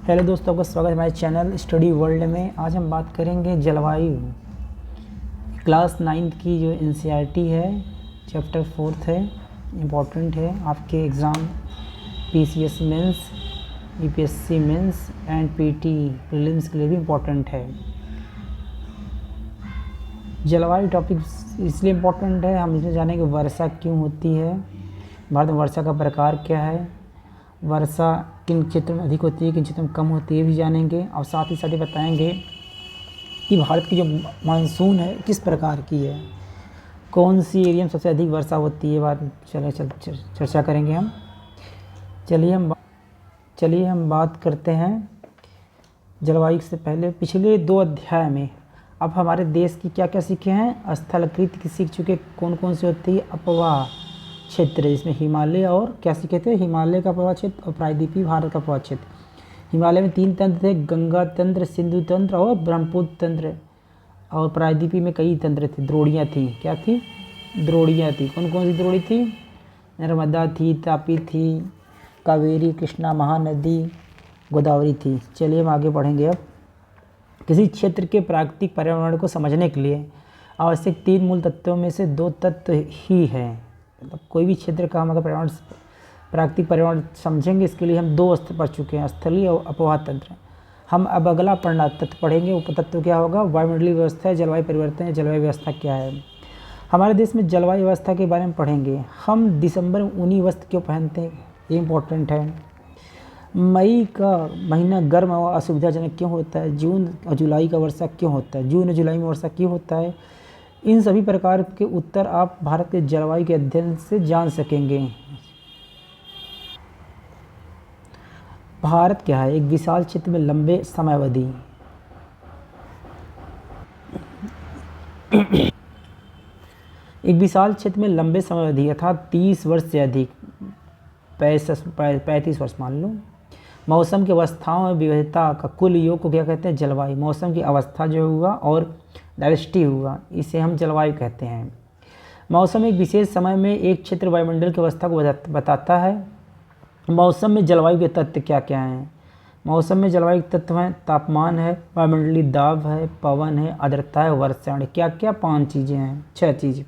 Hello दोस्तों, आपका स्वागत है हमारे चैनल स्टडी वर्ल्ड में। आज हम बात करेंगे जलवायु। क्लास 9th की जो एनसीईआरटी है, चैप्टर 4 है, इम्पॉर्टेंट है आपके exam PCS mains, UPSC mains and PT prelims के लिए भी इम्पॉर्टेंट है। जलवायु टॉपिक इसलिए इम्पोर्टेंट है, हम इसमें जानेंगे वर्षा क्यों होती है, भारत में वर्षा का प्रकार क्या है, वर्षा किन क्षेत्रों में अधिक होती है, किन क्षेत्रों में कम होती है भी जानेंगे। और साथ ही बताएंगे कि भारत की जो मानसून है किस प्रकार की है, कौन सी एरिया में सबसे अधिक वर्षा होती है, बात चर्चा करेंगे हम। चलिए हम बात करते हैं जलवायु से पहले पिछले 2 अध्याय में अब हमारे देश की क्या क्या सीखे हैं। स्थलाकृति की सीख चुके, कौन कौन सी होती है, अपवाह क्षेत्र जिसमें हिमालय और क्या सीखे थे, हिमालय का अपवाह क्षेत्र और प्रायद्वीपीय भारत का अपवाह क्षेत्र। हिमालय में 3 तंत्र थे, गंगा तंत्र, सिंधु तंत्र और ब्रह्मपुत्र तंत्र। और प्रायद्वीपीय में कई तंत्र थे, द्रोणियाँ थी। क्या थी? द्रोणियाँ थी। कौन कौन सी द्रोणी थी? नर्मदा थी, तापी थी, कावेरी, कृष्णा, महानदी, गोदावरी थी। चलिए हम आगे बढ़ेंगे। अब किसी क्षेत्र के प्राकृतिक पर्यावरण को समझने के लिए आवश्यक 3 मूल तत्वों में से 2 तत्व ही हैं। मतलब कोई भी क्षेत्र का हम अगर प्राकृतिक पर्यावरण समझेंगे, इसके लिए हम 2 स्तर पढ़ चुके हैं, स्थलीय और अपवाह तंत्र। हम अब अगला तत्व पढ़ेंगे। उपतत्व क्या होगा? वायुमंडलीय व्यवस्था, जलवायु परिवर्तन या जलवायु व्यवस्था क्या है। हमारे देश में जलवायु व्यवस्था के बारे में पढ़ेंगे। हम दिसंबर में ऊनी वस्त्र क्यों पहनते हैं, ये इम्पोर्टेंट है। मई का महीना गर्म और असुविधाजनक क्यों होता है। जून और जुलाई का वर्षा क्यों होता है, जून और जुलाई में वर्षा क्यों होता है। इन सभी प्रकार के उत्तर आप भारत के जलवायु के अध्ययन से जान सकेंगे। भारत क्या है? एक विशाल क्षेत्र में लंबे समयावधि एक विशाल क्षेत्र में लंबे समयावधि अर्थात 30 वर्ष से अधिक, 35 वर्ष मान लो, मौसम की अवस्थाओं में विविधता का कुल योग को क्या कहते हैं? जलवायु। मौसम की अवस्था जो हुआ और डाइवर्सिटी हुआ, इसे हम जलवायु कहते हैं। मौसम एक विशेष समय में एक क्षेत्र वायुमंडल की अवस्था को बताता है। मौसम में जलवायु के तत्व क्या क्या हैं? मौसम में जलवायु के तत्व हैं, तापमान है, वायुमंडलीय दाब है, पवन है, आर्द्रता है, वर्षण। क्या क्या? 5 चीज़ें हैं, 6 चीज़।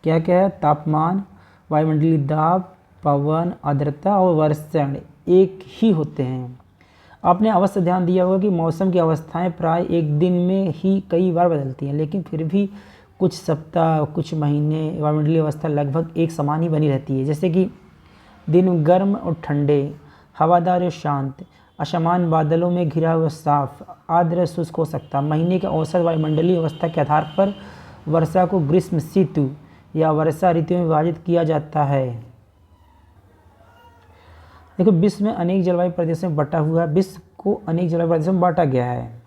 क्या क्या है? तापमान, वायुमंडलीय दाब, पवन, आर्द्रता और वर्षण एक ही होते हैं। आपने अवश्य ध्यान दिया होगा कि मौसम की अवस्थाएं प्राय एक दिन में ही कई बार बदलती हैं, लेकिन फिर भी कुछ सप्ताह, कुछ महीने वायुमंडलीय अवस्था लगभग एक समान ही बनी रहती है। जैसे कि दिन गर्म और ठंडे, हवादार और शांत, असमान बादलों में घिरा हुआ साफ, आर्द्र शुष्क हो सकता। महीने के औसत वायुमंडलीय अवस्था के आधार पर वर्षा को ग्रीष्म ऋतु या वर्षा ऋतु में विभाजित किया जाता है। देखो, विश्व में अनेक जलवायु प्रदेशों में बटा हुआ है। विश्व को अनेक जलवायु प्रदेशों में बांटा गया है।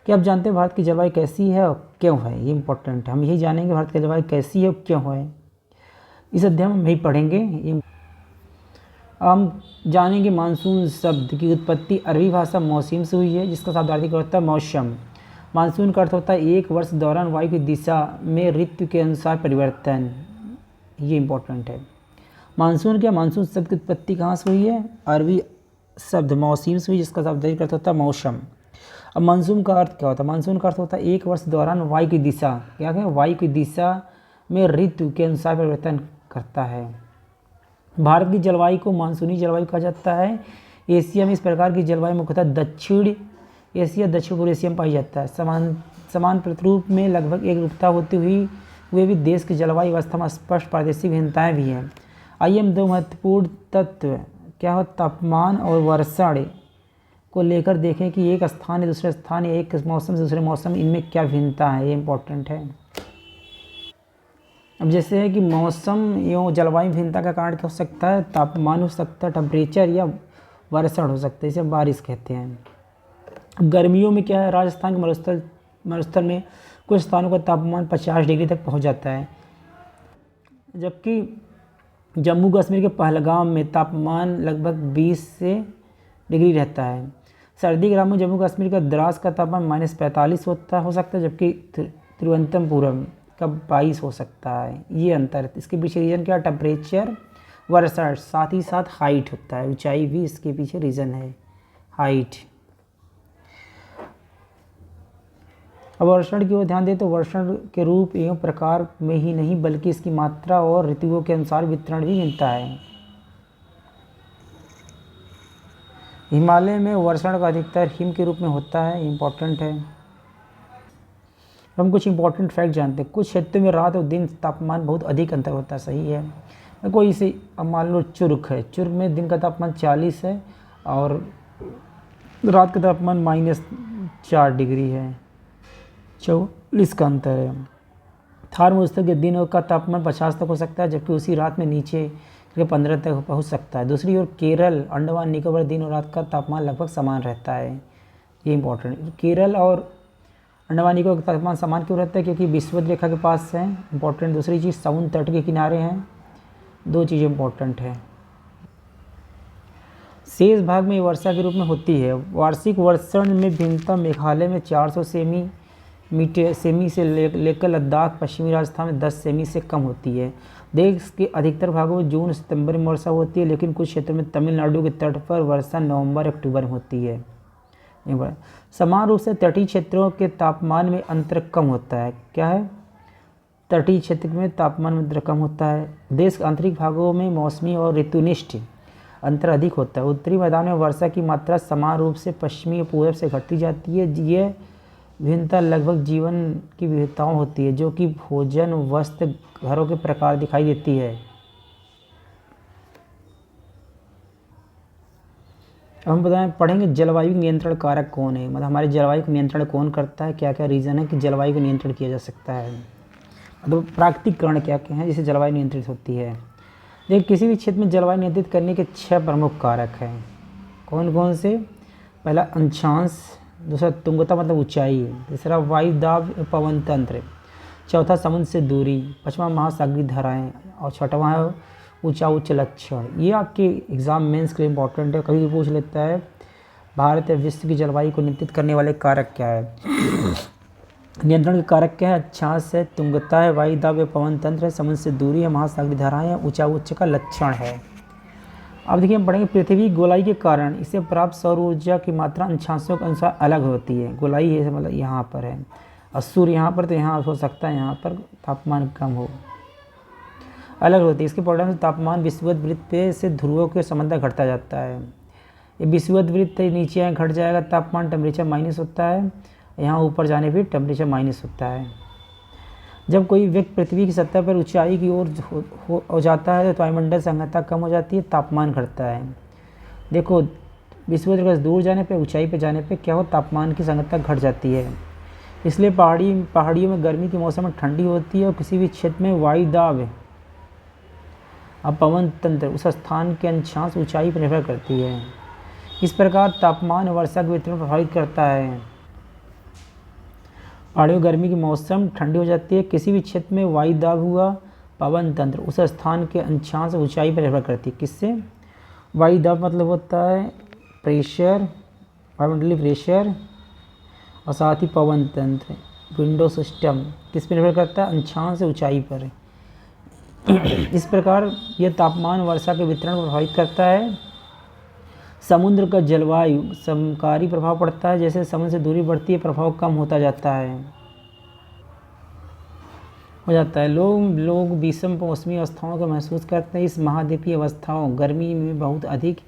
क्या आप जानते हैं भारत की जलवायु कैसी है और क्यों है? ये इंपॉर्टेंट है, हम यही जानेंगे भारत की जलवायु कैसी है और क्यों है। इस अध्याय में हम यही पढ़ेंगे। हम जानेंगे मानसून शब्द की उत्पत्ति अरबी भाषा मौसम से हुई है, जिसका शाब्दिक अर्थ होता है मौसम। मानसून का अर्थ होता है एक वर्ष दौरान वायु की दिशा में ऋतु के अनुसार परिवर्तन। ये इंपॉर्टेंट है। मानसून क्या? मानसून शब्द की उत्पत्ति कहाँ से हुई है? अरबी शब्द मौसम से हुई, जिसका शाब्दिक अर्थ होता है मौसम। अब मानसून का अर्थ क्या होता है? मानसून का अर्थ होता है एक वर्ष दौरान वायु की दिशा, क्या है, वायु की दिशा में ऋतु के अनुसार परिवर्तन करता है। भारत की जलवायु को मानसूनी जलवायु कहा जाता है। एशिया में इस प्रकार की जलवायु मुख्यतः दक्षिण एशिया, दक्षिण पूर्व एशिया में पाई जाता है। समान प्रतिरूप में लगभग एक रूपता होती हुए भी देश की जलवायु व्यवस्था में स्पष्ट प्रादेशिक भिन्नताएं भी हैं। आइए हम 2 महत्वपूर्ण तत्व क्या हो, तापमान और वर्षण को लेकर देखें कि एक स्थान या दूसरे स्थान या एक मौसम से दूसरे मौसम, इनमें क्या भिन्नता है। ये इंपॉर्टेंट है। अब जैसे है कि मौसम एवं जलवायु भिन्नता का कारण क्या हो सकता है? तापमान हो सकता है, टेम्परेचर, या वर्षण हो सकता है, इसे बारिश कहते हैं। गर्मियों में क्या है, राजस्थान के मरुस्थल में कुछ स्थानों का तापमान 50 डिग्री तक पहुंच जाता है, जबकि जम्मू कश्मीर के पहलगाम में तापमान लगभग 20 डिग्री रहता है। सर्दी के में जम्मू कश्मीर का द्रास का तापमान -45 हो सकता है, जबकि तिरुवनंतपुरम का 22 हो सकता है। ये अंतर है। इसके पीछे रीज़न क्या? टेम्परेचर, वर्षण, साथ ही साथ हाइट होता है, ऊंचाई भी इसके पीछे रीज़न है। हाइट। अब वर्षण की ओर ध्यान दें तो वर्षण के रूप एवं प्रकार में ही नहीं बल्कि इसकी मात्रा और ऋतुओं के अनुसार वितरण भी मिलता है। हिमालय में वर्षण का अधिकतर हिम के रूप में होता है, इम्पोर्टेंट है। हम कुछ इंपॉर्टेंट फैक्ट जानते हैं। कुछ क्षेत्रों में रात और दिन तापमान बहुत अधिक अंतर होता है, सही है। कोई इसे अब मान लो चुर्क है, चुर्क में दिन का तापमान 40 है और रात का तापमान -4 डिग्री है, 44 का अंतर है। थार मरुस्थल के दिन का तापमान 50 तक हो सकता है जबकि उसी रात में नीचे 15 तक पहुंच सकता है। दूसरी ओर केरल, अंडमान निकोबार दिन और रात का तापमान लगभग समान रहता है, ये इंपॉर्टेंट। केरल और अंडमान निकोबार का तापमान समान क्यों रहता है? क्योंकि विषुवत रेखा के पास है, इंपॉर्टेंट। दूसरी चीज़ समुद्र तट के किनारे हैं, दो चीज़ें इंपॉर्टेंट है। शेष भाग में वर्षा के रूप में होती है। वार्षिक वर्षण में भिन्नता मेघालय में 400 सेमी से लेकर लद्दाख पश्चिमी राजस्थान में 10 सेमी से कम होती है। देश के अधिकतर भागों में जून सितंबर में वर्षा होती है, लेकिन कुछ क्षेत्रों में तमिलनाडु के तट पर वर्षा नवंबर अक्टूबर में होती है। समान रूप से तटीय क्षेत्रों के तापमान में अंतर कम होता है। क्या है? तटीय क्षेत्र में तापमान में अंतर कम होता है। देश के आंतरिक भागों में मौसमी और ऋतुनिष्ठ अंतर अधिक होता है। उत्तरी मैदान में वर्षा की मात्रा समान रूप से पश्चिमी और पूर्व से घटती जाती है। यह भिन्नता लगभग जीवन की विविधताओं होती है, जो कि भोजन, वस्त्र, घरों के प्रकार दिखाई देती है। अब हम पढ़ेंगे जलवायु नियंत्रण कारक कौन है, मतलब हमारे जलवायु का नियंत्रण कौन करता है, क्या क्या रीज़न है कि जलवायु का नियंत्रण किया जा सकता है, मतलब प्राकृतिक कारण क्या क्या हैं जिससे जलवायु नियंत्रित होती है। देखिए, किसी भी क्षेत्र में जलवायु नियंत्रित करने के 6 प्रमुख कारक हैं। कौन कौन से? पहला अक्षांश, दूसरा तुंगता मतलब ऊंचाई, तीसरा वायु दाब पवन तंत्र, चौथा समुद्र से दूरी, पांचवा महासागरीय धाराएं और छठवां है ऊंचा उच्च लक्षण। ये आपके एग्जाम मेंस के लिए इंपॉर्टेंट है, कभी भी पूछ लेता है। भारत या विश्व की जलवायु को नियंत्रित करने वाले कारक क्या है? नियंत्रण के कारक क्या है? अक्षांश है, तुंगता है, वायु दाब या पवन तंत्र है, समुद्र से दूरी है, महासागरीय धाराएं है, ऊंचा उच्च का लक्षण है। अब देखिए हम पढ़ेंगे पृथ्वी गोलाई के कारण इसे प्राप्त सौर ऊर्जा की मात्रा अंशांशों के अनुसार अलग होती है। गोलाई है मतलब यहाँ पर है, और सूर्य यहाँ पर, तो यहाँ हो सकता है यहाँ पर तापमान कम हो, अलग होती है। इसके परिणाम से तापमान विषुवत वृत्त से ध्रुवों के संबंध घटता जाता है। ये विषुवत वृत्त नीचे घट जाएगा, तापमान टेम्परेचर माइनस होता है, यहाँ ऊपर जाने पर टेम्परेचर माइनस होता है। जब कोई व्यक्ति पृथ्वी की सतह पर ऊंचाई की ओर हो जाता है तो वायुमंडल संघनता कम हो जाती है, तापमान घटता है। देखो, विषुवत रेखा से दूर जाने पर, ऊंचाई पर जाने पर क्या हो, तापमान की संघनता घट जाती है। इसलिए पहाड़ियों में गर्मी के मौसम में ठंडी होती है और किसी भी क्षेत्र में वायु दाब अब पवन तंत्र उस स्थान के अंशांश ऊंचाई पर निर्भर करती है। इस प्रकार तापमान वर्षा के वितरण प्रभावित करता है। पहाड़ियों में गर्मी के मौसम ठंडी हो जाती है, किसी भी क्षेत्र में वायु दाब हुआ पवन तंत्र उस स्थान के अंशांश ऊंचाई पर निर्भर करती है। किससे? वायु दाब मतलब होता है प्रेशर, वायुमंडलीय प्रेशर, और साथ ही पवन तंत्र विंडो सिस्टम किस पर निर्भर करता है? अंशांश ऊंचाई पर। इस प्रकार यह तापमान वर्षा के वितरण को प्रभावित करता है। समुद्र का जलवायु समकारी प्रभाव पड़ता है, जैसे समुद्र से दूरी बढ़ती है प्रभाव कम होता जाता है, लोग विषम मौसमी अवस्थाओं को महसूस करते हैं। इस महाद्वीपीय अवस्थाओं गर्मी में बहुत अधिक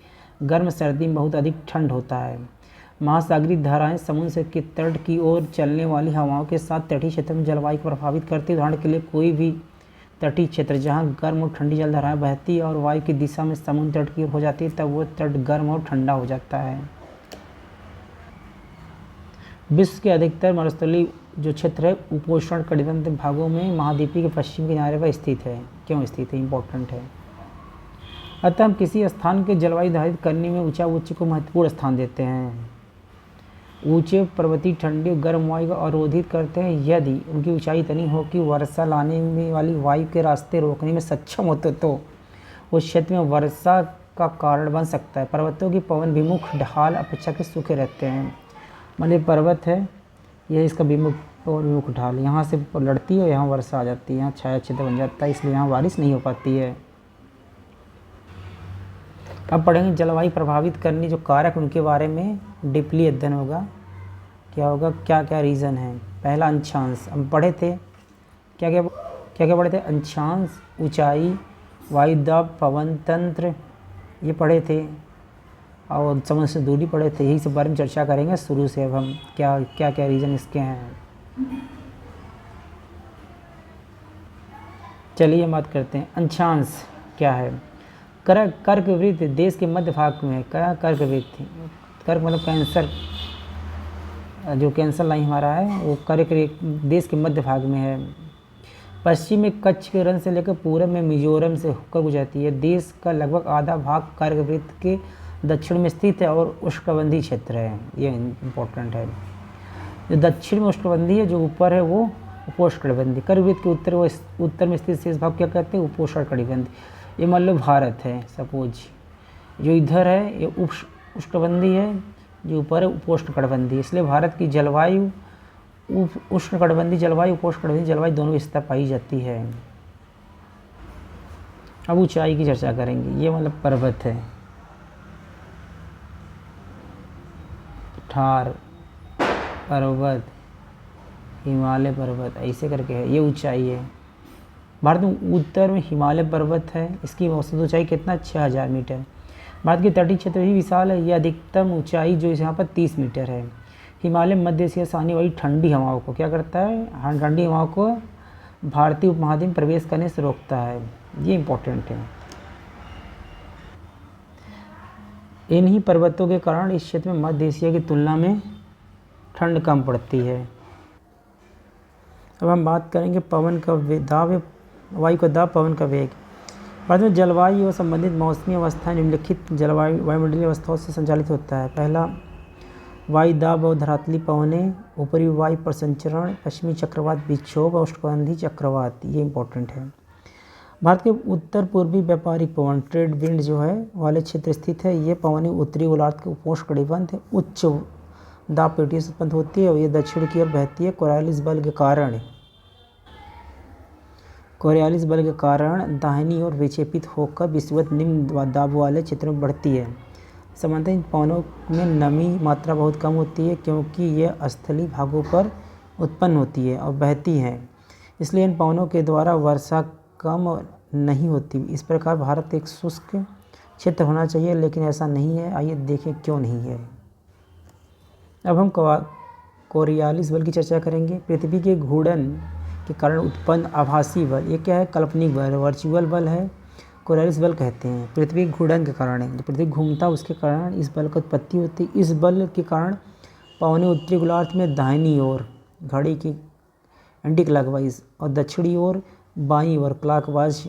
गर्म, सर्दी में बहुत अधिक ठंड होता है। महासागरीय धाराएं समुद्र के तट की ओर चलने वाली हवाओं के साथ तटीय क्षेत्र में जलवायु को प्रभावित करती है। उदाहरण के लिए कोई भी तटीय क्षेत्र जहां गर्म और ठंडी जलधाराएं बहती है और वायु की दिशा में समुद्र तट की ओर हो जाती है, तब वो तट गर्म और ठंडा हो जाता है। विश्व के अधिकतर मरुस्थलीय जो क्षेत्र है उपोष्ण कटिबंधीय भागों में महाद्वीपीय के पश्चिम किनारे पर स्थित है। क्यों स्थित है? इंपॉर्टेंट है। अतः हम किसी स्थान के जलवायु निर्धारित करने में ऊंचा उच्च को महत्वपूर्ण स्थान देते हैं। ऊंचे पर्वतीय ठंडी और गर्म वायु को अवरोधित करते हैं। यदि उनकी ऊंचाई इतनी हो कि वर्षा लाने में वाली वायु के रास्ते रोकने में सक्षम होते तो उस क्षेत्र में वर्षा का कारण बन सकता है। पर्वतों की पवन विमुख ढाल अपेक्षाकृत सूखे रहते हैं। मतलब पर्वत है, यह इसका विमुख ढाल यहाँ से लड़ती है और यहाँ वर्षा आ जाती है, यहाँ छाया क्षेत्र बन जाता है, इसलिए यहाँ बारिश नहीं हो पाती है। अब पढ़ेंगे जलवायु प्रभावित करने जो कारक उनके बारे में डीपली अध्ययन होगा। क्या होगा, क्या क्या रीज़न है। पहला अंशांश, हम पढ़े थे क्या क्या पढ़े थे, अंशांश, ऊंचाई, वायुदाब, पवन तंत्र, ये पढ़े थे, और समुद्र से दूरी पढ़े थे। यही सब बारे में चर्चा करेंगे शुरू से। अब हम क्या क्या रीज़न इसके हैं। चलिए बात करते हैं अंशांश क्या है। कर्क वृत्त देश के मध्य भाग में है। क्या कर्क वृत्त, कर्क मतलब कैंसर, जो कैंसर लाइन हमारा है वो कर्क देश के मध्य भाग में है। पश्चिम में कच्छ के रण से लेकर पूरब में मिजोरम से होकर गुजरती है। देश का लगभग आधा भाग कर्क वृत्त के दक्षिण में स्थित है और उष्णकटिबंधीय क्षेत्र है। ये इम्पोर्टेंट है। जो दक्षिण में उष्णकटिबंधीय है, जो ऊपर है वो उपोष्णकटिबंधीय। कर्क वृत्त के उत्तर में स्थित शेष भाग क्या कहते हैं, उपोष्णकटिबंधीय। ये मान लो भारत है सपोज, जो इधर है ये उष्णकटिबंधीय है, जो ऊपर है उपोष्णकटिबंधीय। इसलिए भारत की जलवायु उष्णकटिबंधीय जलवायु, उपोष्णकटिबंधीय जलवायु दोनों स्थिति पाई जाती है। अब ऊंचाई की चर्चा करेंगे। ये मतलब पर्वत है, ठार पर्वत, हिमालय पर्वत, ऐसे करके है। ये ऊंचाई है। भारत में उत्तर में हिमालय पर्वत है। इसकी औसत ऊंचाई कितना, 6000 मीटर। भारत के तटीय क्षेत्र भी विशाल है। यह अधिकतम ऊंचाई जो यहाँ पर 30 मीटर है। हिमालय मध्य एशिया से आने वाली ठंडी हवाओं को क्या करता है, ठंडी हवाओं को भारतीय उपमहाद्वीप में प्रवेश करने से रोकता है। ये इम्पोर्टेंट है। इन्हीं पर्वतों के कारण इस क्षेत्र में मध्य एशिया की तुलना में ठंड कम पड़ती है। अब हम बात करेंगे पवन का दाब, वायु का दाब, पवन का वेग। भारत में जलवायु और संबंधित मौसमी अवस्थाएं निम्नलिखित वायुमंडलीय अवस्थाओं से संचालित होता है। पहला, वायु दाब और धरातली पवनें, ऊपरी वायु प्रसंचरण, पश्चिमी चक्रवात विक्षोभ और उष्णकटिबंधीय चक्रवात। ये इंपॉर्टेंट है। भारत के उत्तर पूर्वी व्यापारिक पवन, ट्रेड विंड जो है वाले क्षेत्र स्थित है। ये पवनें उत्तरी गोलार्ध के उपोष्णकटिबंध उच्च दाब पेटियों से उत्पन्न होती है और ये दक्षिण की ओर बहती है। कोरियालिस बल के कारण दाहिनी ओर विक्षेपित होकर विषुवत निम्न दाब वाले क्षेत्रों में बढ़ती है। सामान्यतः इन पवनों में नमी मात्रा बहुत कम होती है क्योंकि ये स्थलीय भागों पर उत्पन्न होती है और बहती हैं। इसलिए इन पवनों के द्वारा वर्षा कम नहीं होती। इस प्रकार भारत एक शुष्क क्षेत्र होना चाहिए, लेकिन ऐसा नहीं है। आइए देखें क्यों नहीं है। अब हम कोरियालिस बल की चर्चा करेंगे। पृथ्वी के घूर्णन के कारण उत्पन्न आभासी बल, ये क्या है, काल्पनिक बल, वर्चुअल बल है, कोरियालिस बल कहते हैं। पृथ्वी के घूर्णन के कारण है, जो पृथ्वी घूमता है उसके कारण इस बल की उत्पत्ति होती है। इस बल के कारण पवनें उत्तरी गोलार्ध में दाहिनी ओर घड़ी की एंटी क्लॉकवाइज और दक्षिणी ओर बाईं ओर क्लॉकवाइज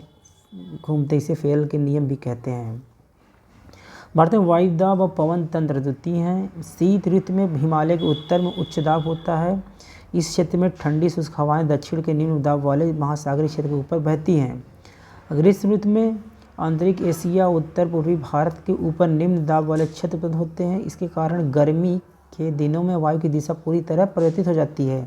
घूमते, इसे फेल के नियम भी कहते हैं। भारत में वायुदाब और पवन तंत्र द्वितीय हैं। शीत ऋतु में हिमालय के उत्तर में उच्च दाब होता है। इस क्षेत्र में ठंडी शुष्क हवाएं दक्षिण के निम्न दाब वाले महासागरीय क्षेत्र के ऊपर बहती हैं। ग्रीष्म ऋतु में आंतरिक एशिया उत्तर पूर्वी भारत के ऊपर निम्न दाब वाले क्षेत्र उत्पन्न होते हैं। इसके कारण गर्मी के दिनों में वायु की दिशा पूरी तरह परिवर्तित हो जाती है।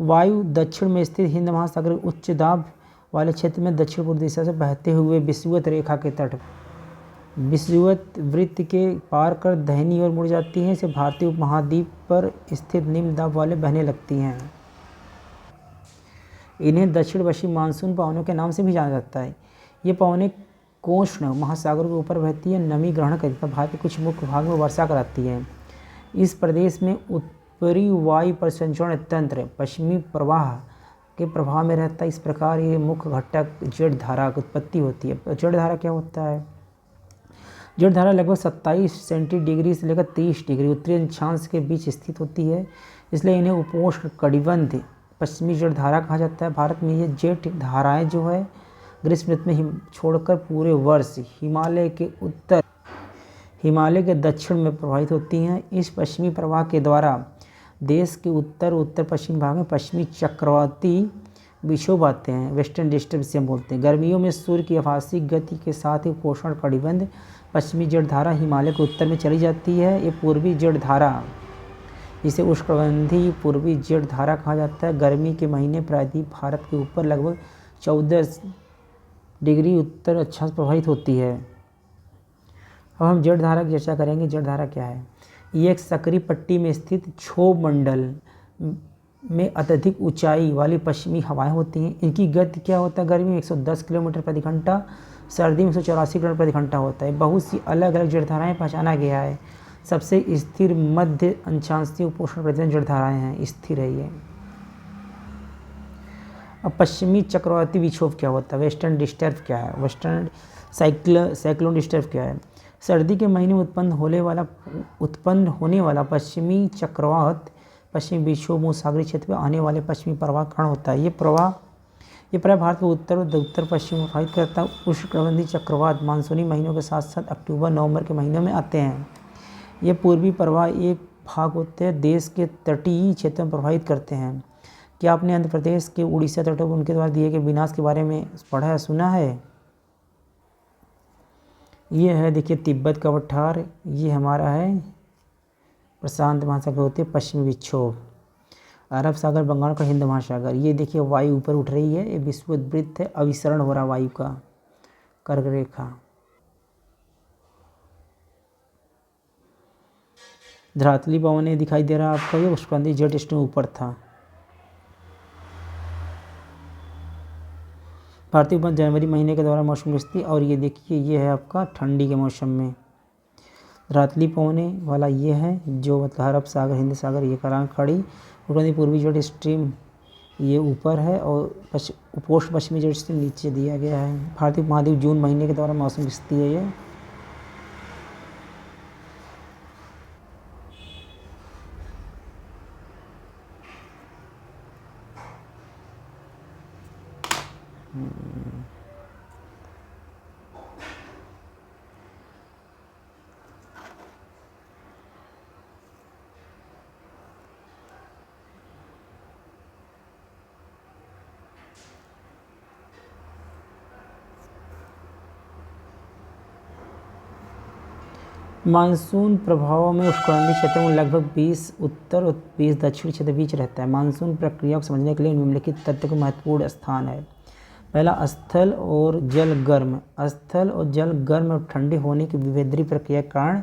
वायु दक्षिण में स्थित हिंद महासागर उच्च दाब वाले क्षेत्र में दक्षिण पूर्व दिशा से बहते हुए विषुवत रेखा के तट, विषुवत वृत्त के पार कर दाहिनी ओर मुड़ जाती हैं। इसे भारतीय उपमहाद्वीप पर स्थित निम्न दाब वाले बहने लगती हैं। इन्हें दक्षिण पश्चिम मानसून पवनों के नाम से भी जाना जाता है। ये पवनें कोष्ण महासागर के ऊपर बहती है, नमी ग्रहण करती है, भारत के कुछ मुख्य भाग में वर्षा कराती है। इस प्रदेश में उत्तरी वायु परिसंचरण तंत्र पश्चिमी प्रवाह के प्रभाव में रहता है। इस प्रकार ये मुख्य घटक जेट धारा की उत्पत्ति होती है। जेट धारा क्या होता है? जेट धारा लगभग 27 सेंटीडिग्री से लेकर 30 डिग्री उत्तरी अक्षांश के बीच स्थित होती है, इसलिए इन्हें उपोष्ण कटिबंध पश्चिमी जेट धारा कहा जाता है। भारत में ये जेट धाराएं जो है ग्रीष्म ऋतु में छोड़कर पूरे वर्ष हिमालय के दक्षिण में प्रवाहित होती हैं। इस पश्चिमी प्रवाह के द्वारा देश के उत्तर पश्चिम भाग में पश्चिमी चक्रवाती विक्षोभ आते हैं, वेस्टर्न डिस्टर्बेंस हम बोलते हैं। गर्मियों में सूर्य की आभासी गति के साथ ही उपोष्ण कटिबंध पश्चिमी जेट धारा हिमालय के उत्तर में चली जाती है। ये पूर्वी जेट धारा, इसे उष्णकटिबंधीय पूर्वी जेट धारा कहा जाता है। गर्मी के महीने प्रायद्वीप भारत के ऊपर लगभग 14 डिग्री उत्तर अक्षांश प्रभावित होती है। अब हम जड़धारा की चर्चा करेंगे। जड़धारा क्या है? ये एक सक्रिय पट्टी में स्थित क्षोभ मंडल में अत्यधिक ऊंचाई वाली पश्चिमी हवाएं होती हैं। इनकी गति क्या होता है? गर्मी में 110 किलोमीटर प्रति घंटा, सर्दी में 184 किलोमीटर प्रति घंटा होता है। बहुत सी अलग अलग जड़धाराएं पहचाना गया है। सबसे स्थिर मध्य अंशांशीय उपोष्ण प्रदेश जड़धाराएं हैं, स्थिर है ये। अब पश्चिमी चक्रवाती विक्षोभ क्या होता है? वेस्टर्न डिस्टर्ब क्या है? वेस्टर्न साइक्लोन डिस्टर्ब क्या है? सर्दी के महीने में उत्पन्न होने वाला पश्चिमी चक्रवात पश्चिमी विक्षोभ सागरीय क्षेत्र में आने वाले पश्चिमी प्रवाह कारण होता है। ये प्राय भारत के उत्तर और उत्तर पश्चिम में प्रभावित करता है। उष्णकटिबंधीय चक्रवात मानसूनी महीनों के साथ साथ अक्टूबर नवंबर के महीनों में आते हैं। ये पूर्वी प्रवाह एक भाग होते हैं देश के तटीय क्षेत्र में प्रभावित करते हैं। क्या आपने आंध्र प्रदेश के उड़ीसा तटों पर उनके द्वारा दिए गए विनाश के बारे में पढ़ा है, सुना है? ये है, देखिए, तिब्बत का पठार। ये हमारा है प्रशांत महासागर होते पश्चिमी विक्षोभ, अरब सागर, बंगाल का हिंद महासागर। ये देखिए वायु ऊपर उठ रही है, ये विषुववृत्त है, अभिसरण हो रहा वायु का, कर्क रेखा। धरातली पवन दिखाई दे रहा है आपका, ये उष्णकटिबंधीय जेट स्ट्रीम ऊपर था। भारतीय उपमहाद्वीप जनवरी महीने के दौरान मौसम की स्थिति, और ये देखिए ये है आपका ठंडी के मौसम में। धरातली पहुँचने वाला ये है जो मतलब अरब सागर, हिंद सागर, ये करार खड़ी। पूर्वी जेट स्ट्रीम ये ऊपर है और उपोष्ण पश्चिमी जेट स्ट्रीम नीचे दिया गया है। भारतीय उपमहाद्वीप जून महीने के दौरान मौसम की स्थिति है ये। मानसून प्रभावों में उष्णकटिबंधीय क्षेत्र में लगभग 20 उत्तर और 20 दक्षिण क्षेत्र बीच रहता है। मानसून प्रक्रिया को समझने के लिए निम्नलिखित तथ्य को महत्वपूर्ण स्थान है। पहला, स्थल और जल गर्म। स्थल और जल गर्म और ठंडे होने की विभेदरी प्रक्रिया के कारण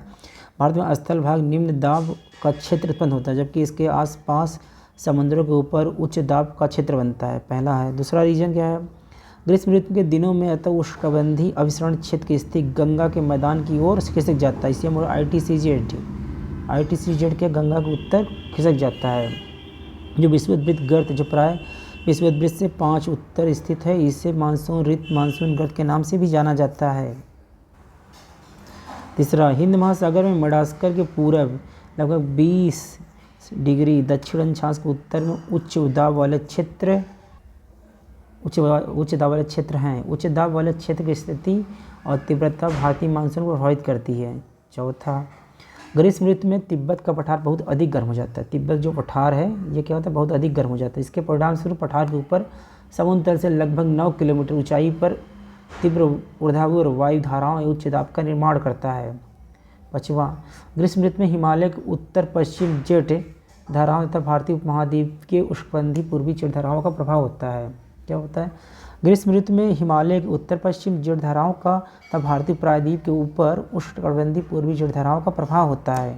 भारत में स्थल भाग निम्न दाब का क्षेत्र उत्पन्न होता है, जबकि इसके आसपास समुद्रों के ऊपर उच्च दाब का क्षेत्र बनता है। पहला है। दूसरा रीजन क्या है? ग्रीष्म ऋतु के दिनों में अतः उष्णकटिबंधीय अभिसरण क्षेत्र की स्थिति गंगा के मैदान की ओर खिसक जाता है। इसे हम ITCZ के गंगा के उत्तर खिसक जाता है, जो विषुववृत्त गर्त, जो प्राय विषुववृत्त से 5 उत्तर स्थित है। इसे मानसून गर्त के नाम से भी जाना जाता है। तीसरा, हिंद महासागर में मडागास्कर के पूरब लगभग 20 डिग्री दक्षिण अक्षांश के उत्तर में उच्च दाब वाले क्षेत्र हैं। उच्च दाब वाले क्षेत्र की स्थिति और तीव्रता भारतीय मानसून को प्रभावित करती है। चौथा, ग्रीष्म ऋतु में तिब्बत का पठार बहुत अधिक गर्म हो जाता है। तिब्बत जो पठार है ये क्या होता है? बहुत अधिक गर्म हो जाता है। इसके परिणाम स्वरूप पठार के ऊपर समुद्र तल से लगभग 9 किलोमीटर ऊंचाई पर तीव्र ऊर्ध्वाधर और वायु धाराओं या उच्च दाब का निर्माण करता है। पाँचवां, ग्रीष्म ऋतु में हिमालय के उत्तर पश्चिम जेट धाराओं तथा भारतीय उपमहाद्वीप के उष्णकटिबंधीय पूर्वी जेट धाराओं का प्रभाव होता है। क्या होता है? ग्रीष्म ऋतु में हिमालय के उत्तर पश्चिम जेट धाराओं का तथा भारतीय प्रायद्वीप के ऊपर उष्णकटिबंधीय पूर्वी जेट धाराओं का प्रभाव होता है।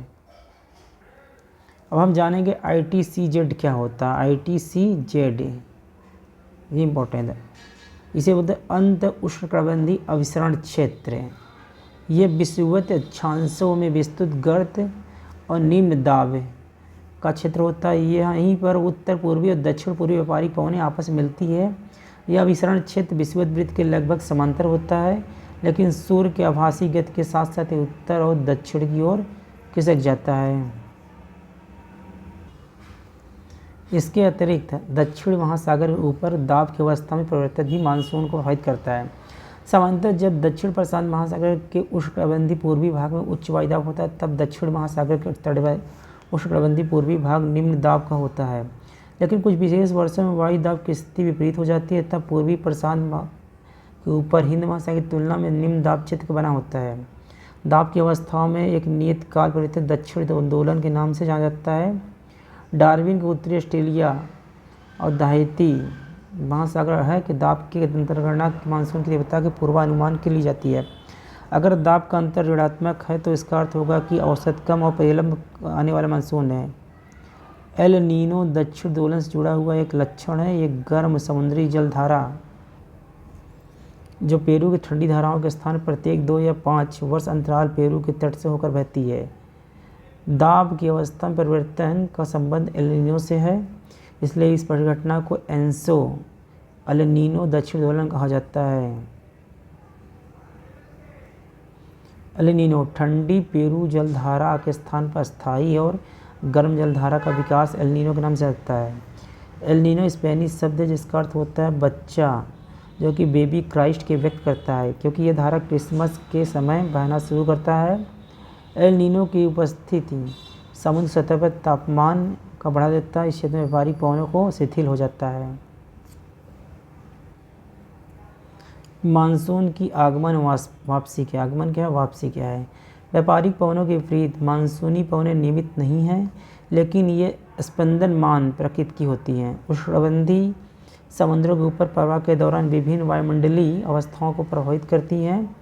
अब हम जानेंगे ITCZ क्या होता है। ITCZ ये इम्पोर्टेंट है। इसे बोलते हैं अंत उष्णकटिबंधीय अभिसरण क्षेत्र। ये विषुवत अक्षांशों में विस्तृत गर्त और निम्न दाब का क्षेत्र होता है। यहीं पर उत्तर पूर्वी और दक्षिण पूर्वी व्यापारिक पवनें आपस में मिलती है। यह अभिसरण क्षेत्र विषुववृत्त के लगभग समांतर होता है, लेकिन सूर्य के आभासी गति के साथ साथ उत्तर और दक्षिण की ओर खिसक जाता है। इसके अतिरिक्त दक्षिण महासागर के ऊपर दाब की अवस्था में परिवर्तन भी मानसून को प्रभावित करता है। सामान्यतः जब दक्षिण प्रशांत महासागर के उष्णकटिबंधीय पूर्वी भाग में उच्च वायु दाब होता है, तब दक्षिण महासागर के तटवर्ती उष्णकटिबंधीय पूर्वी भाग निम्न दाब का होता है। लेकिन कुछ विशेष वर्षों में वायु दाब की स्थिति विपरीत हो जाती है, तब पूर्वी प्रशांत के ऊपर हिंद महासागर की तुलना में निम्न दाब क्षेत्र बना होता है। दाब की अवस्थाओं में एक नियत काल परिवर्तन दक्षिण आंदोलन के नाम से जाना जाता है। डार्विन के उत्तरी ऑस्ट्रेलिया और दाहिती महासागर है कि दाब की जनगणना मानसून की तीव्रता के पूर्वानुमान के लिए जाती है। अगर दाब का अंतर ऋणात्मक है तो इसका अर्थ होगा कि औसत कम और विलंब आने वाला मानसून है। एल नीनो दक्षिण दोलन से जुड़ा हुआ एक लक्षण है। एक गर्म समुद्री जलधारा जो पेरू की ठंडी धाराओं के स्थान प्रत्येक 2 या 5 वर्ष अंतराल पेरू के तट से होकर बहती है। दाब की अवस्था में परिवर्तन का संबंध एल नीनो से है, इसलिए इस परिघटना को एंसो एल नीनो दक्षिण दोलन कहा जाता है। एल नीनो ठंडी पेरू जलधारा के स्थान पर स्थायी और गर्म जलधारा का विकास एल नीनो के नाम से होता है। एल नीनो स्पेनिश शब्द है जिसका अर्थ होता है बच्चा, जो कि बेबी क्राइस्ट के व्यक्त करता है, क्योंकि यह धारा क्रिसमस के समय बहना शुरू करता है। एल नीनो की उपस्थिति समुद्र सतह पर तापमान का बढ़ा देता है। इस क्षेत्र में व्यापारिक पवनों को शिथिल हो जाता है। मानसून की आगमन वापसी क्या आगमन क्या है, वापसी क्या है। व्यापारिक पवनों के विपरीत मानसूनी पवनें नियमित नहीं हैं, लेकिन ये स्पंदनमान प्रकृति की होती हैं। उष्णकटिबंधीय समुद्रों के ऊपर प्रवाह के दौरान विभिन्न वायुमंडलीय अवस्थाओं को प्रभावित करती हैं।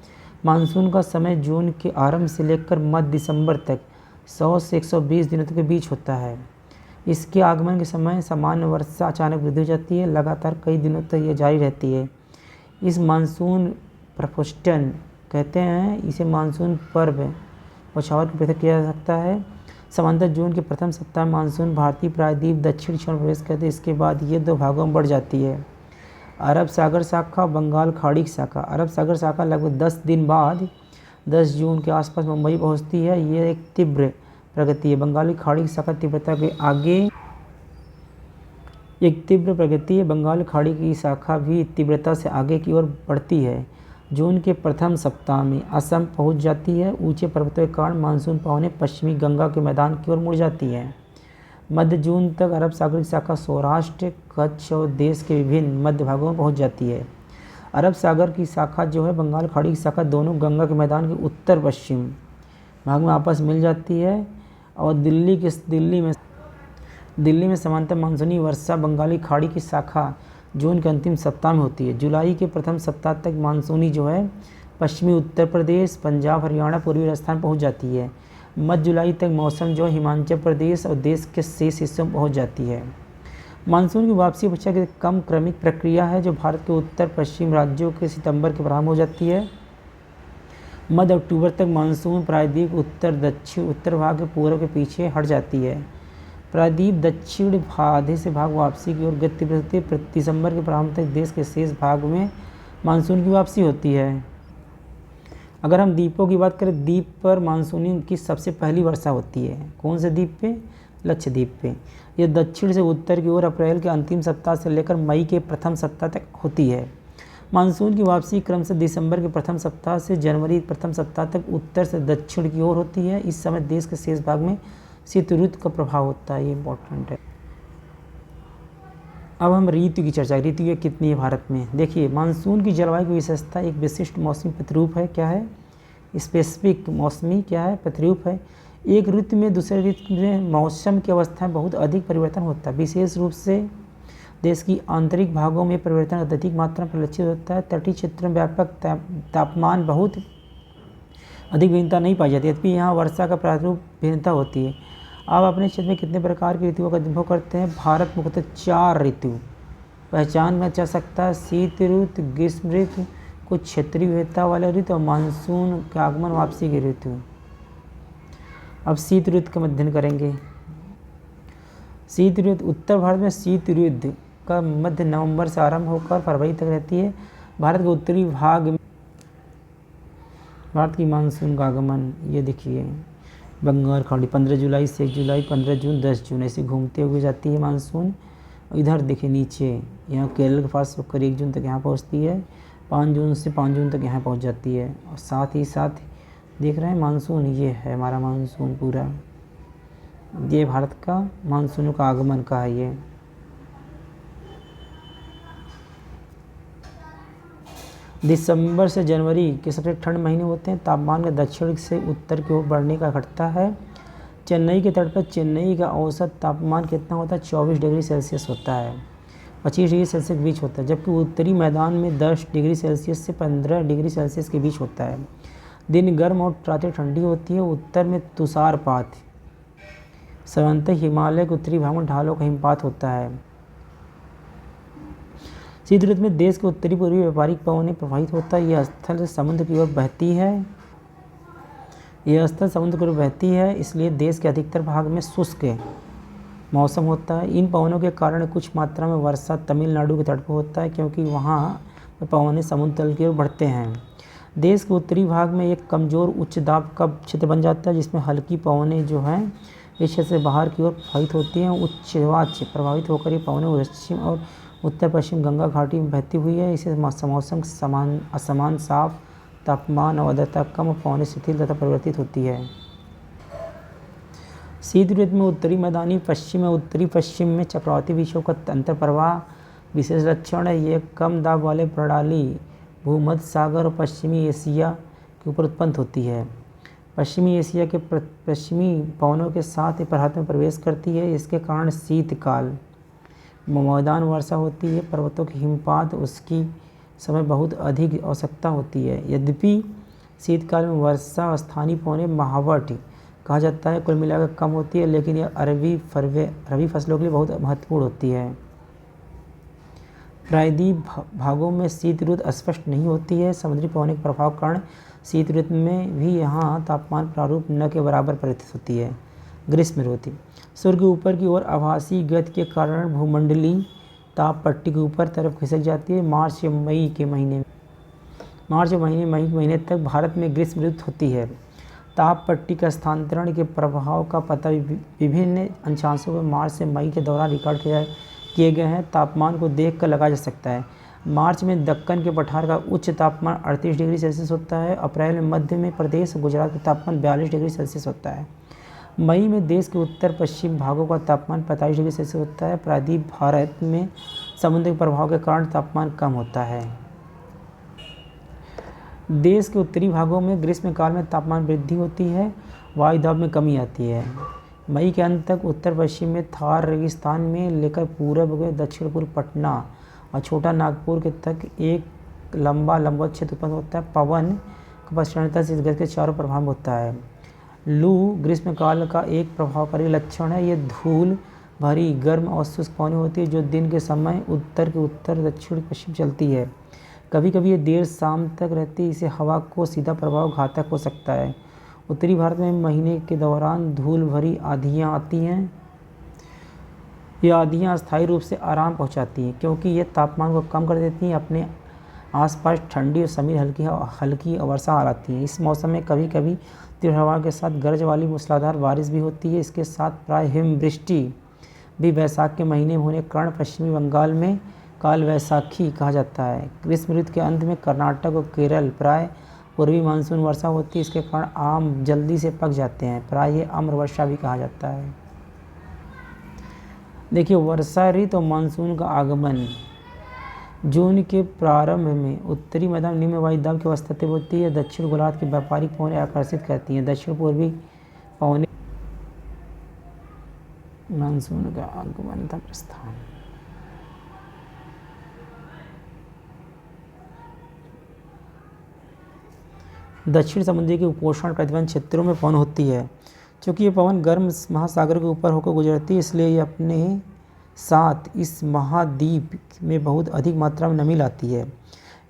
मानसून का समय जून के आरंभ से लेकर मध्य दिसंबर तक 100 से 120 दिनों तक के बीच होता है। इसके आगमन के समय सामान्य वर्षा अचानक वृद्धि हो जाती है, लगातार कई दिनों तक यह जारी रहती है। इस मानसून प्रपुष्टन कहते हैं। इसे मानसून पर्व बौछार की पृथक किया जा सकता है। सामान्यतः जून के प्रथम सप्ताह में मानसून भारतीय प्रायद्वीप दक्षिण क्षण प्रवेश करते हैं। इसके बाद ये 2 भागों में बढ़ जाती है, अरब सागर शाखा, बंगाल खाड़ी की शाखा। अरब सागर शाखा लगभग 10 दिन बाद 10 जून के आसपास मुंबई पहुंचती है। यह एक तीव्र प्रगति है। बंगाली खाड़ी की शाखा तीव्रता के आगे एक तीव्र प्रगति है। बंगाल खाड़ी की शाखा भी तीव्रता से आगे की ओर बढ़ती है। जून के प्रथम सप्ताह में असम पहुंच जाती है। ऊंचे पर्वतों के कारण मानसून पवनें पश्चिमी गंगा के मैदान की ओर मुड़ जाती हैं। मध्य जून तक अरब सागर की शाखा सौराष्ट्र, कच्छ और देश के विभिन्न मध्य भागों में पहुंच जाती है। अरब सागर की शाखा जो है बंगाल खाड़ी की शाखा दोनों गंगा के मैदान के उत्तर पश्चिम भाग में आपस मिल जाती है। और दिल्ली में समांतर मानसूनी वर्षा बंगाली खाड़ी की शाखा जून के अंतिम सप्ताह में होती है। जुलाई के प्रथम सप्ताह तक मानसूनी जो है पश्चिमी उत्तर प्रदेश, पंजाब, हरियाणा, पूर्वी राजस्थान पहुंच जाती है। मध्य जुलाई तक मौसम जो हिमाचल प्रदेश और देश के शेष हिस्सों में पहुंच जाती है। मानसून की वापसी अपेक्षाकृत कम क्रमिक प्रक्रिया है, जो भारत के उत्तर पश्चिम राज्यों के सितंबर के प्रारंभ हो जाती है। मध्य अक्टूबर तक मानसून प्रायद्वीप उत्तर दक्षिण उत्तर भाग के पूर्व के पीछे हट जाती है। प्रायद्वीप दक्षिण आधे से भाग वापसी की ओर गति बढ़ती है। दिसंबर के प्रारंभ तक देश के शेष भाग में मानसून की वापसी होती है। अगर हम द्वीपों की बात करें, द्वीप पर मानसून की सबसे पहली वर्षा होती है। कौन से द्वीप पे? लक्षद्वीप पे। यह दक्षिण से उत्तर की ओर अप्रैल के अंतिम सप्ताह से लेकर मई के प्रथम सप्ताह तक होती है। मानसून की वापसी क्रम से दिसंबर के प्रथम सप्ताह से जनवरी प्रथम सप्ताह तक उत्तर से दक्षिण की ओर होती है। इस समय देश के शेष भाग में शीत ऋतु का प्रभाव होता है। ये इंपॉर्टेंट है। अब हम ऋतु की चर्चा। ऋतु कितनी है भारत में? देखिए, मानसून की जलवायु की विशेषता एक विशिष्ट मौसमी प्रतिरूप है। क्या है? स्पेसिफिक मौसमी क्या है? प्रतिरूप है। एक ऋतु में दूसरे ऋतु में मौसम की अवस्था में बहुत अधिक परिवर्तन होता है। विशेष रूप से देश की आंतरिक भागों में परिवर्तन अत्यधिक मात्रा में परिलक्षित होता है। तटीय क्षेत्रों में व्यापक तापमान बहुत अधिक भिन्नता नहीं पाई जाती, यद्यपि यहाँ वर्षा का प्रारूप भिन्नता होती है। आप अपने क्षेत्र में कितने प्रकार की ऋतुओं का अनुभव करते हैं? भारत मुख्यतः 4 ऋतु पहचान में जा सकता है। शीत ऋतु, ग्रीष्म ऋतु, कुछ क्षेत्रीय विविधता वाले ऋतु और मानसून के आगमन वापसी की ऋतु। अब शीत ऋतु का अध्ययन करेंगे। शीत ऋतु उत्तर भारत में शीत ऋतु का मध्य नवंबर से आरंभ होकर फरवरी तक रहती है। भारत के उत्तरी भाग में भारत की मानसून का आगमन ये देखिए, बंगाल खाड़ी 15 जुलाई से 1 जुलाई, 15 जून, 10 जून ऐसे घूमते हुए जाती है मानसून। इधर देखिए नीचे यहाँ केरल के पास होकर 1 जून तक यहाँ पहुँचती है। 5 जून से 5 जून तक यहाँ पहुँच जाती है। और साथ ही साथ देख रहे हैं मानसून, ये है हमारा मानसून पूरा। ये भारत का मानसून का आगमन का है। ये दिसंबर से जनवरी के सबसे ठंड महीने होते हैं। तापमान में दक्षिण से उत्तर की ओर बढ़ने का घटता है। चेन्नई के तट पर चेन्नई का औसत तापमान कितना होता है? 24 डिग्री सेल्सियस होता है। 25 डिग्री सेल्सियस के बीच होता है, जबकि उत्तरी मैदान में 10 डिग्री सेल्सियस से 15 डिग्री सेल्सियस के बीच होता है। दिन गर्म और रातें ठंडी होती है। उत्तर में तुषारपात, सामान्यतः हिमालय के उत्तरी भाग में ढालों का हिमपात होता है। शीत ऋतु में देश के उत्तरी पूर्वी व्यापारिक पवनें प्रभावित होता है। यह स्थल से समुद्र की ओर बहती है, इसलिए देश के अधिकतर भाग में शुष्क मौसम होता है। इन पवनों के कारण कुछ मात्रा में वर्षा तमिलनाडु के तट पर होता है, क्योंकि वहाँ पवनें समुद्र तल की ओर बढ़ते हैं। देश के उत्तरी भाग में एक कमज़ोर उच्च दाब का क्षेत्र बन जाता है, जिसमें हल्की पवनें जो हैं इस क्षेत्र से बाहर की ओर प्रभावित होती हैं। उच्चवाच प्रभावित होकर ये पवनें पश्चिम और उत्तर पश्चिम गंगा घाटी में बहती हुई है। इसे मौसम असमान, साफ तापमान और आर्द्रता कम, पवनें शिथिल तथा परिवर्तित होती है। शीत ऋतु में उत्तरी मैदानी पश्चिम और उत्तरी पश्चिम में चक्रवाती विषयों का अंतर प्रवाह विशेष लक्षण है। ये कम दाब वाले प्रणाली भूमध्य सागर और पश्चिमी एशिया के ऊपर उत्पन्न होती है। पश्चिमी एशिया के पश्चिमी पवनों के साथ ही भारत में प्रवेश करती है। इसके कारण शीतकाल मैदान वर्षा होती है। पर्वतों के हिमपात उसकी समय बहुत अधिक आवश्यकता होती है। यद्यपि शीतकाल में वर्षा स्थानीय पवनें महावट कहा जाता है कुल मिलाकर कम होती है, लेकिन यह रबी फसलों के लिए बहुत महत्वपूर्ण होती है। प्रायद्वीप भागों में शीत ऋतु स्पष्ट नहीं होती है। समुद्री पवनों के प्रभाव के कारण शीत ऋतु में भी यहाँ तापमान प्रारूप न के बराबर परिवर्तित होती है। ग्रीष्म ऋतु सूर्य के ऊपर की ओर आभासी गति के कारण भूमंडलीय ताप पट्टी के ऊपर तरफ खिसक जाती है। मार्च मई के महीने तक भारत में ग्रीष्म ऋतु होती है। ताप पट्टी के स्थानांतरण के प्रभाव का पता विभिन्न अंशांशों में मार्च से मई के दौरान रिकॉर्ड किए गए हैं। तापमान को देखकर लगाया जा सकता है। मार्च में दक्कन के पठार का उच्च तापमान 38 डिग्री सेल्सियस होता है। अप्रैल में मध्य में प्रदेश गुजरात का तापमान 42 डिग्री सेल्सियस होता है। मई में देश के उत्तर पश्चिम भागों का तापमान 45 डिग्री सेल्सियस होता है। प्रायद्वीप भारत में समुद्र के प्रभाव के कारण तापमान कम होता है। देश के उत्तरी भागों में ग्रीष्मकाल में तापमान वृद्धि होती है, वायु दाब में कमी आती है। मई के अंत तक उत्तर पश्चिम में थार रेगिस्तान में लेकर पूरब में दक्षिण पूर्व पटना और छोटा नागपुर के तक एक लंबा लंबवत क्षेत्र उत्पन्न होता है। पवन का पश्चिमता से इस गति के चारों प्रभाव होता है। लू ग्रीष्मकाल का एक प्रभावकारी लक्षण है। ये धूल भरी गर्म और शुष्क पवनें होती है, जो दिन के समय उत्तर के उत्तर दक्षिण पश्चिम चलती है। कभी कभी ये देर शाम तक रहती है। इसे हवा को सीधा प्रभाव घातक हो सकता है। उत्तरी भारत में महीने के दौरान धूल भरी आंधियाँ आती हैं। ये आंधियाँ अस्थायी रूप से आराम पहुंचाती हैं, क्योंकि ये तापमान को कम कर देती हैं। अपने आसपास ठंडी और समीर हल्की वर्षा आती है। इस मौसम में कभी कभी तीव्र हवा के साथ गरज वाली मूसलाधार बारिश भी होती है। इसके साथ प्राय हिमवृष्टि भी वैशाख के महीने में होने के कारण पश्चिमी बंगाल में काल वैशाखी कहा जाता है। ग्रीष्म ऋतु के अंत में कर्नाटक और केरल प्राय पूर्वी मानसून वर्षा होती है। इसके कारण आम जल्दी से पक जाते हैं। प्राय ये आम्र वर्षा भी कहा जाता है। देखिए, वर्षा ऋतु और मानसून का आगमन। जून के प्रारंभ में उत्तरी मैदान निम्न वायु दाब की अवस्था तय होती है। दक्षिण गोलार्ध की व्यापारिक पवनें आकर्षित करती हैं। दक्षिण पूर्वी पवनें मानसून का आगमन तथा प्रस्थान। दक्षिण समुद्र के उपोष्ण प्रतिबंध क्षेत्रों में पवन होती है। क्योंकि ये पवन गर्म महासागर के ऊपर होकर गुजरती है, इसलिए ये अपने साथ इस महाद्वीप में बहुत अधिक मात्रा में नमी लाती है।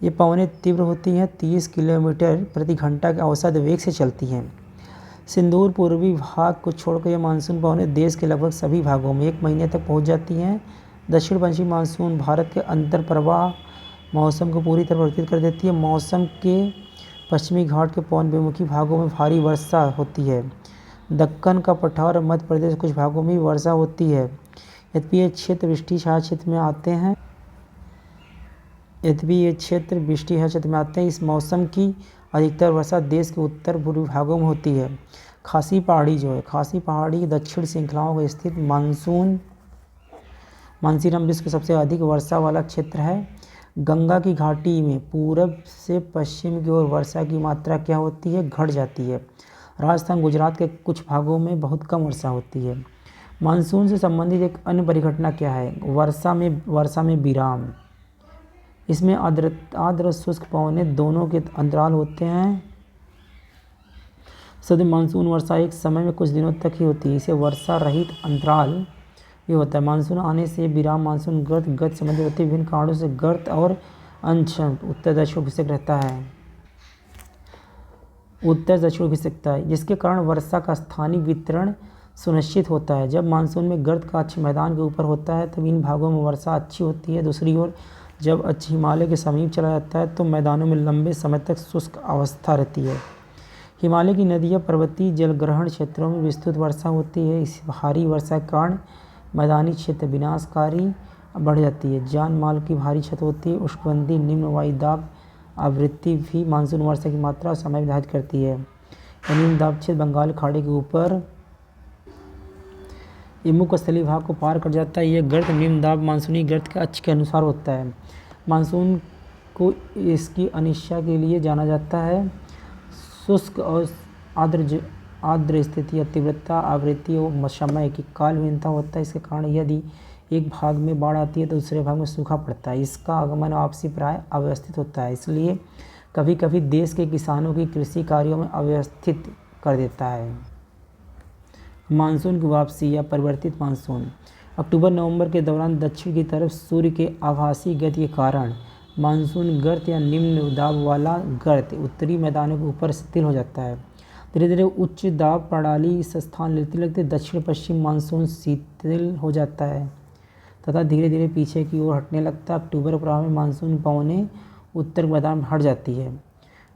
ये पवनें तीव्र होती हैं, 30 किलोमीटर प्रति घंटा के औसत वेग से चलती हैं। सिंदूर पूर्वी भाग को छोड़कर यह मानसून पवनें देश के लगभग सभी भागों में 1 महीने तक पहुंच जाती हैं। दक्षिण पश्चिमी मानसून भारत के अंतर प्रवाह मौसम को पूरी तरह प्रभावित कर देती है। मौसम के पश्चिमी घाट के पवन विमुखी भागों में भारी वर्षा होती है। दक्कन का पठार और मध्य प्रदेश कुछ भागों में भी वर्षा होती है। यद्यपि ये क्षेत्र वृष्टि छाया क्षेत्र में आते हैं, इस मौसम की अधिकतर वर्षा देश के उत्तर पूर्वी भागों में होती है। खासी पहाड़ी दक्षिण श्रृंखलाओं में स्थित मानसीराम विश्व का सबसे अधिक वर्षा वाला क्षेत्र है। गंगा की घाटी में पूरब से पश्चिम की ओर वर्षा की मात्रा क्या होती है? घट जाती है। राजस्थान गुजरात के कुछ भागों में बहुत कम वर्षा होती है। मानसून से संबंधित एक अन्य परिघटना क्या है? वर्षा में विराम। इसमें आर्द्र शुष्क पवनें दोनों के अंतराल होते हैं। सद मानसून वर्षा एक समय में कुछ दिनों तक ही होती है, इसे वर्षा रहित अंतराल भी होता है। मानसून आने से विराम मानसून गर्त गति संबंधित होती है। विभिन्न कारणों से गर्त और अंश उत्तर दक्षिण खिसक रहता है, उत्तर दक्षिण खिसकता है, जिसके कारण वर्षा का स्थानीय वितरण सुनिश्चित होता है। जब मानसून में गर्त का अक्ष मैदान के ऊपर होता है तब इन भागों में वर्षा अच्छी होती है। दूसरी ओर जब अक्ष हिमालय के समीप चला जाता है तो मैदानों में लंबे समय तक शुष्क अवस्था रहती है। हिमालय की नदियाँ पर्वतीय जलग्रहण क्षेत्रों में विस्तृत वर्षा होती है। इस भारी वर्षा के कारण मैदानी क्षेत्र विनाशकारी बढ़ जाती है, जान माल की भारी क्षति होती है। उष्णकटिबंधीय निम्न वायुदाब आवृत्ति भी मानसून वर्षा की मात्रा और समय निर्धारित करती है। निम्न दाब क्षेत्र बंगाल खाड़ी के ऊपर यमुक स्थलीय भाग को पार कर जाता है। यह गर्त निम्न दाब मानसूनी गर्त के अक्ष के अनुसार होता है। मानसून को इसकी अनिश्चा के लिए जाना जाता है। शुष्क और आर्द्र स्थिति या तीव्रता आवृत्ति और समय की काल भिन्नता होता है। इसके कारण यदि एक भाग में बाढ़ आती है तो दूसरे भाग में सूखा पड़ता है। इसका आगमन वापसी प्राय अव्यवस्थित होता है, इसलिए कभी कभी देश के किसानों की कृषि कार्यों में अव्यवस्थित कर देता है। मानसून की वापसी या परिवर्तित मानसून अक्टूबर नवंबर के दौरान दक्षिण की तरफ सूर्य के आभासी गति के कारण मानसून गर्त या निम्न दाब वाला गर्त उत्तरी मैदानों के ऊपर स्थिर हो जाता है। धीरे धीरे उच्च दाब प्रणाली इस स्थान लेते लगते दक्षिण पश्चिम मानसून शिथिल हो जाता है तथा धीरे धीरे पीछे की ओर हटने लगता है। अक्टूबर प्रारंभ में मानसून पवनें उत्तर मैदान में हट जाती है।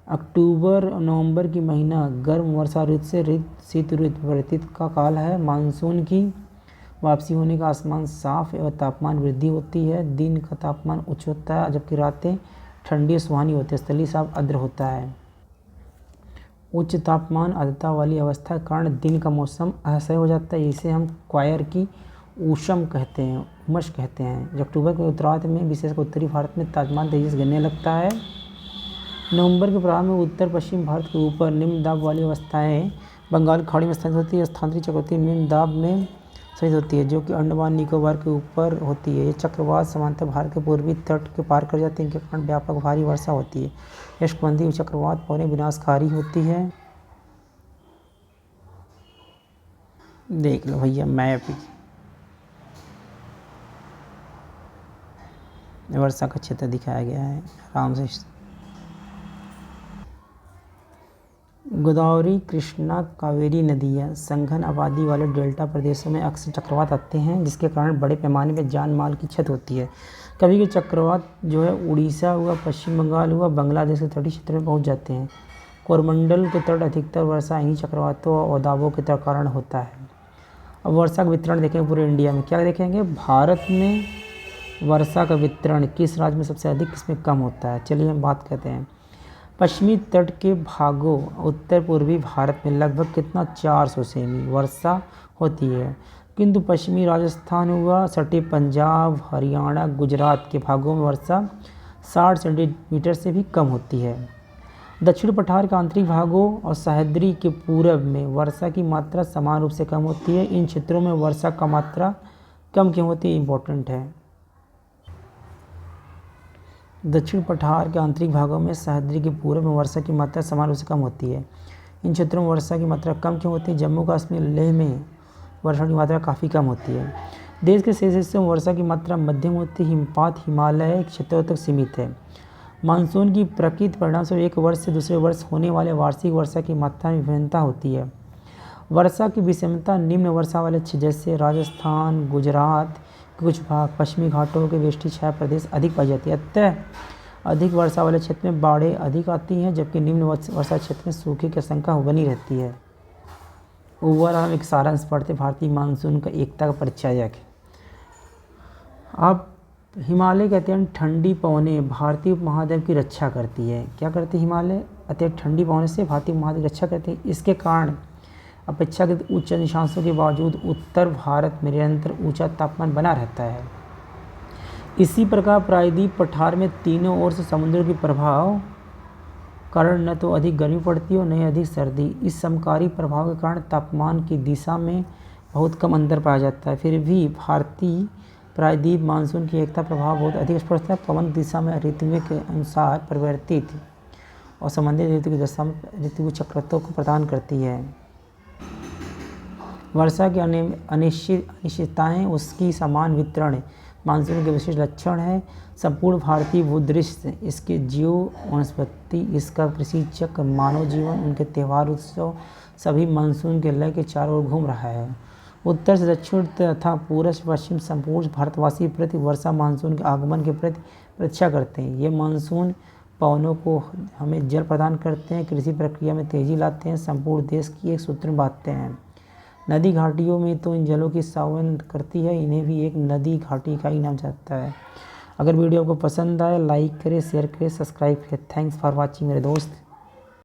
अक्टूबर नवंबर की महीना गर्म वर्षा ऋतु से शीत ऋतु परिवर्तित का काल है। मानसून की वापसी होने का आसमान साफ एवं तापमान वृद्धि होती है। दिन का तापमान उच्च होता है जबकि रातें ठंडी और सुहानी होती है। स्थलीय साफ आर्द्र होता है। उच्च तापमान आर्द्रता वाली अवस्था के कारण दिन का मौसम असह्य हो जाता है। इसे हम क्वायर की ऊष्म कहते हैं, उमस कहते हैं। जब अक्टूबर के उत्तरार्ध में विशेषकर उत्तरी भारत में तापमान तेजी से गिरने लगता है। नवंबर के प्रारंभ में उत्तर पश्चिम भारत के ऊपर निम्न दाब वाली अवस्थाएं बंगाल खाड़ी में स्थित होती है। स्थानांतरित चक्रवाती निम्न दाब में स्थित होती है जो कि अंडमान निकोबार के ऊपर होती है। ये चक्रवात समांतर भारत के पूर्वी तट के पार कर जाते हैं, इनके कारण व्यापक भारी वर्षा होती है। उष्णकटिबंधीय चक्रवात पवनें विनाशकारी होती है। देख लो भैया मैप, वर्षा का क्षेत्र दिखाया गया है आराम से। गोदावरी, कृष्णा, कावेरी नदियाँ संघन आबादी वाले डेल्टा प्रदेशों में अक्सर चक्रवात आते हैं, जिसके कारण बड़े पैमाने पर जान माल की क्षति होती है। कभी कभी चक्रवात जो है उड़ीसा हुआ, पश्चिम बंगाल हुआ, बांग्लादेश के तटीय क्षेत्र में पहुंच जाते हैं। कोरमंडल के तट अधिकतर वर्षा इन्हीं चक्रवातों और दाबों के कारण होता है। अब वर्षा का वितरण देखेंगे पूरे इंडिया में। क्या देखेंगे? भारत में वर्षा का वितरण किस राज्य में सबसे अधिक, किसमें कम होता है। चलिए हम बात करते हैं। पश्चिमी तट के भागों उत्तर पूर्वी भारत में लगभग कितना 400 सेमी वर्षा होती है, किंतु पश्चिमी राजस्थान हुआ, सटे पंजाब, हरियाणा, गुजरात के भागों में वर्षा 60 सेंटीमीटर से भी कम होती है। दक्षिण पठार के आंतरिक भागों और सह्याद्री के पूरब में वर्षा की मात्रा समान रूप से कम होती है। इन क्षेत्रों में वर्षा का मात्रा कम क्यों होती है, इम्पोर्टेंट है। दक्षिण पठार के आंतरिक भागों में सह्याद्री के पूरब में वर्षा की मात्रा समान रूप से कम होती है। इन क्षेत्रों में वर्षा की मात्रा कम क्यों होती है? जम्मू कश्मीर, लेह में वर्षा की मात्रा काफ़ी कम होती है। देश के शेष हिस्सों में वर्षा की मात्रा मध्यम होती है। हिमपात हिमालय क्षेत्रों तक सीमित है। मानसून की प्रकृति परिणामस्वरूप एक वर्ष से दूसरे वर्ष होने वाले वार्षिक वर्षा की मात्रा में विभिन्नता होती है। वर्षा की विषमता निम्न वर्षा वाले क्षेत्र जैसे राजस्थान, गुजरात के कुछ भाग, पश्चिमी घाटों के वेष्टि छाया प्रदेश अधिक पाई जाती है। अतः अधिक वर्षा वाले क्षेत्र में बाढ़ें अधिक आती हैं, जबकि निम्न वर्षा क्षेत्र में सूखे की आशंका बनी रहती है। ओवरऑल एक सारांश पढ़ते भारतीय मानसून का एकता का परिचायक। अब हिमालय के अत्यंत ठंडी पवनें भारतीय उपमहाद्वीप की रक्षा करती है। क्या करती है हिमालय? अत्यंत ठंडी पवनों से भारतीय उपमहाद्वीप की रक्षा करती है। इसके कारण अपेक्षाकृत उच्च निशांशों के बावजूद उत्तर भारत में निरंतर ऊंचा तापमान बना रहता है। इसी प्रकार प्रायद्वीप पठार में तीनों ओर से समुद्र के प्रभाव कारण न तो अधिक गर्मी पड़ती है और न ही अधिक सर्दी। इस समकारी प्रभाव के कारण तापमान की दिशा में बहुत कम अंतर पाया जाता है। फिर भी भारतीय प्रायद्वीप मानसून की एकता प्रभाव बहुत अधिक स्पष्ट है। पवन दिशा में ऋतुओं के अनुसार परिवर्तित और संबंधित ऋतु की दशा ऋतु चक्रत्व को प्रदान करती है। वर्षा की अनिश्चितताएं उसकी समान वितरण मानसून के विशिष्ट लक्षण है। संपूर्ण भारतीय भूदृश्य, इसके जीव वनस्पति, इसका कृषि चक्र, मानव जीवन, उनके त्यौहार उत्सव सभी मानसून के लय के चारों ओर घूम रहा है। उत्तर से दक्षिण तथा पूर्व से पश्चिम संपूर्ण भारतवासी प्रति वर्षा मानसून के आगमन के प्रति प्रतीक्षा करते हैं। ये मानसून पवनों को हमें जल प्रदान करते हैं, कृषि प्रक्रिया में तेजी लाते हैं, संपूर्ण देश की एक सूत्र में बांधते हैं। नदी घाटियों में तो इन जलों की सावन करती है, इन्हें भी एक नदी घाटी का ही नाम जाता है। अगर वीडियो आपको पसंद आए लाइक करें, शेयर करें, सब्सक्राइब करें। थैंक्स फॉर वॉचिंग मेरे दोस्त।